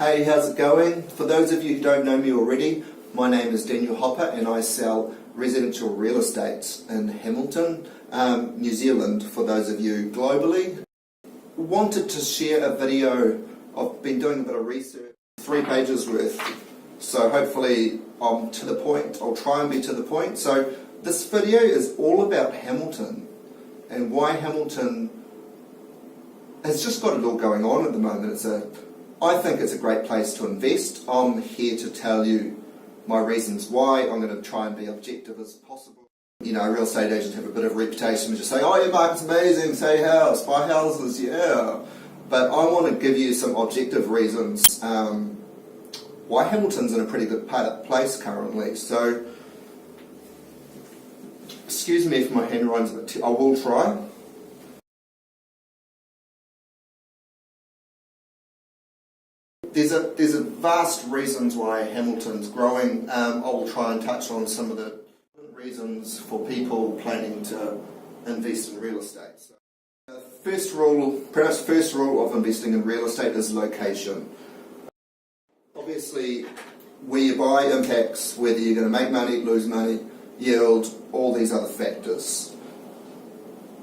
Hey, how's it going? For those of you who don't know me already, my name is Daniel Hopper and I sell residential real estate in Hamilton, New Zealand, for those of you globally. Wanted to share a video. I've been doing a bit of research, 3 pages worth, so hopefully I'm to the point. I'll try and be to the point. So this video is all about Hamilton and why Hamilton has just got it all going on at the moment. I think it's a great place to invest. I'm here to tell you my reasons why. I'm going to try and be objective as possible. You know, real estate agents have a bit of a reputation to just say, oh, your market's amazing, say house, buy houses, yeah. But I want to give you some objective reasons why Hamilton's in a pretty good place currently. So, excuse me if my handwriting's a bit I will try. There's a vast reasons why Hamilton's growing. I will try and touch on some of the reasons for people planning to invest in real estate. So, first rule of investing in real estate is location. Obviously, where you buy impacts whether you're going to make money, lose money, yield, all these other factors.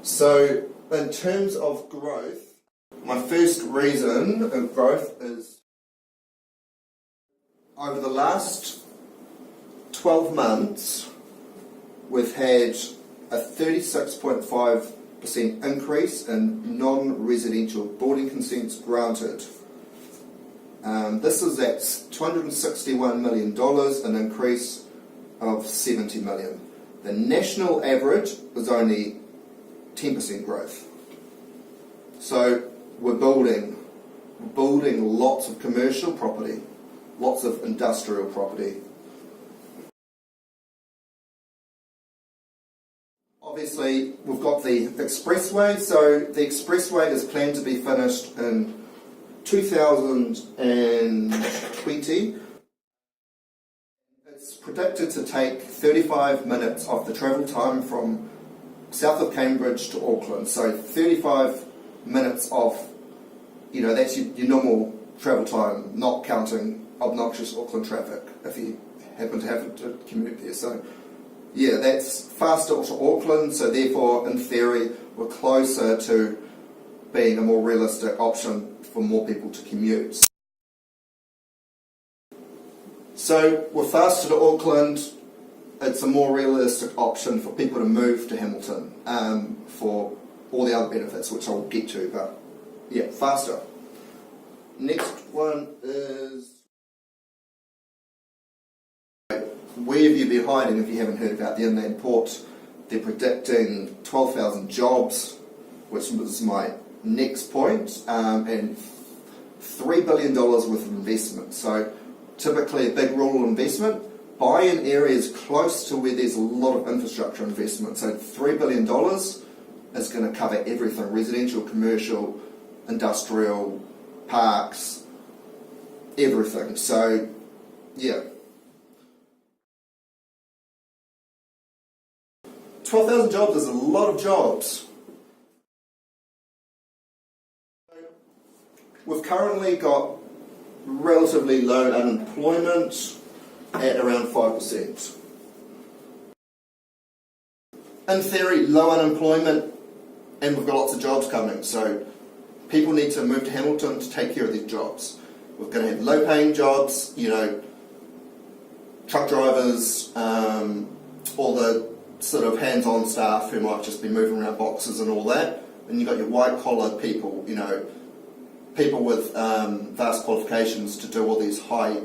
So, in terms of growth, my first reason of growth is over the last 12 months, we've had a 36.5% increase in non-residential building consents granted. This is at $261 million, an increase of $70 million. The national average was only 10% growth. So we're building lots of commercial property, lots of industrial property. Obviously, we've got the expressway. So the expressway is planned to be finished in 2020. It's predicted to take 35 minutes off the travel time from south of Cambridge to Auckland. So 35 minutes off, you know, that's your normal travel time, not counting obnoxious Auckland traffic if you happen to have to commute there. So yeah, that's faster to Auckland, so therefore in theory we're closer to being a more realistic option for more people to commute. So we're faster to Auckland, it's a more realistic option for people to move to Hamilton for all the other benefits which I'll get to, but yeah, faster. Next one is, where have you been hiding if you haven't heard about the inland port? They're predicting 12,000 jobs, which was my next point, and $3 billion worth of investment. So typically a big rural investment, buy in areas close to where there's a lot of infrastructure investment. So $3 billion is going to cover everything, residential, commercial, industrial, parks, everything. So yeah. 12,000 jobs is a lot of jobs. We've currently got relatively low unemployment at around 5%. In theory, low unemployment, and we've got lots of jobs coming, so people need to move to Hamilton to take care of their jobs. We're going to have low-paying jobs, you know, truck drivers, all the sort of hands-on staff who might just be moving around boxes and all that. And you've got your white-collar people, you know, people with vast qualifications to do all these high,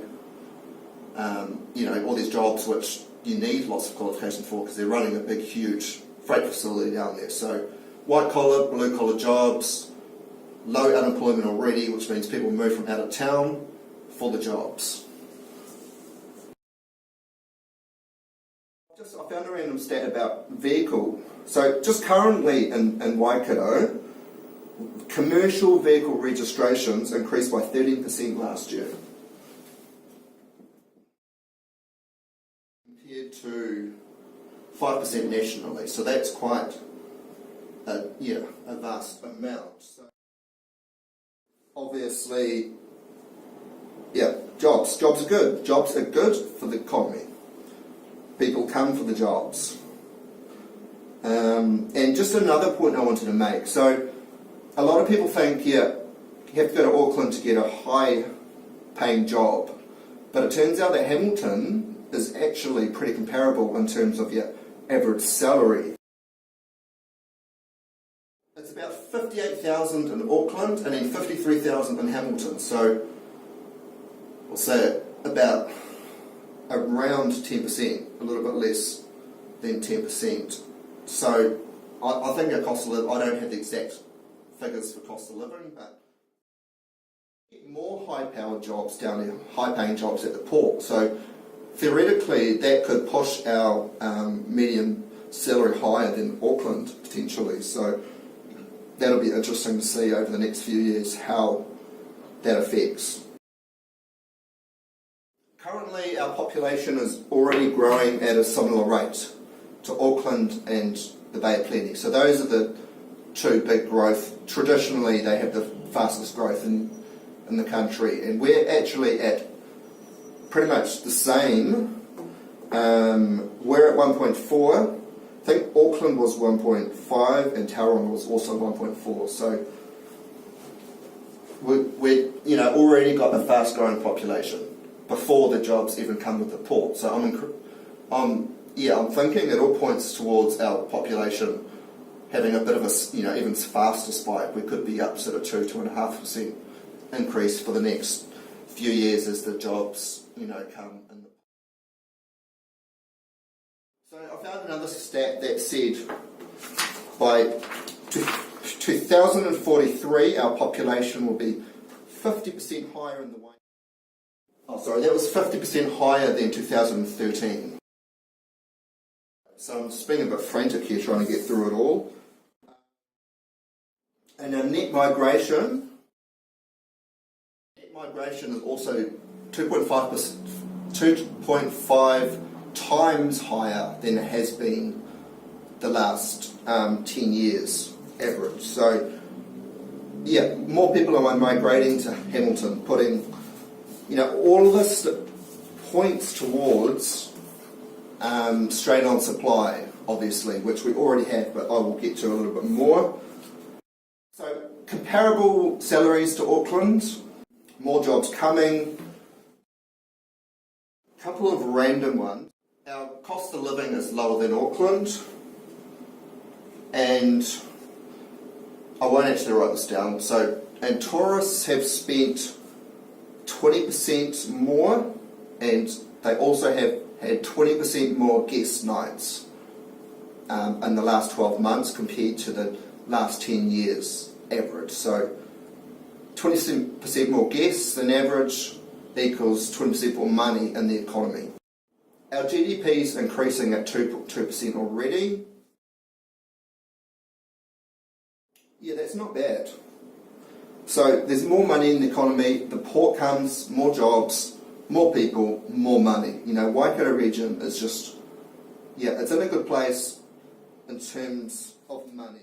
you know, all these jobs which you need lots of qualification for because they're running a big, huge freight facility down there. So white-collar, blue-collar jobs, low unemployment already, which means people move from out of town for the jobs. I found a random stat about vehicle. So just currently in Waikato, commercial vehicle registrations increased by 13% last year, compared to 5% nationally. So that's quite a vast amount. So obviously Jobs are good. Jobs are good for the economy. People come for the jobs. And just another point I wanted to make. So, a lot of people think, yeah, you have to go to Auckland to get a high-paying job. But it turns out that Hamilton is actually pretty comparable in terms of your average salary. It's about 58,000 in Auckland and then 53,000 in Hamilton. So, we'll say about around 10%, a little bit less than 10%. So, I think our cost of living, I don't have the exact figures for cost of living, but more high-powered jobs down there, high-paying jobs at the port. So, theoretically, that could push our median salary higher than Auckland, potentially. So, that'll be interesting to see over the next few years how that affects. Currently, our population is already growing at a similar rate to Auckland and the Bay of Plenty. So those are the two big growth. Traditionally, they have the fastest growth in the country, and we're actually at pretty much the same. We're at 1.4. I think Auckland was 1.5 and Tauranga was also 1.4. So we're already got a fast-growing population before the jobs even come with the port. So I'm thinking it all points towards our population having a bit of a even faster spike. We could be up sort of 2.5% increase for the next few years as the jobs come in. So I found another stat that said by 2043 our population will be 50% higher in the way. Oh, sorry, that was 50% higher than 2013. So I'm just being a bit frantic here trying to get through it all. And our net migration is also 2.5 times higher than it has been the last 10 years average. So yeah, more people are migrating to Hamilton, putting all of this points towards strain on supply, obviously, which we already have, but I will get to a little bit more. So, comparable salaries to Auckland, more jobs coming. A couple of random ones. Our cost of living is lower than Auckland, and I won't actually write this down. And tourists have spent 20% more, and they also have had 20% more guest nights in the last 12 months compared to the last 10 years average. So 20% more guests than average equals 20% more money in the economy. Our GDP is increasing at 2% already. Yeah, that's not bad. So there's more money in the economy, the port comes, more jobs, more people, more money. Waikato region is just, it's in a good place in terms of money.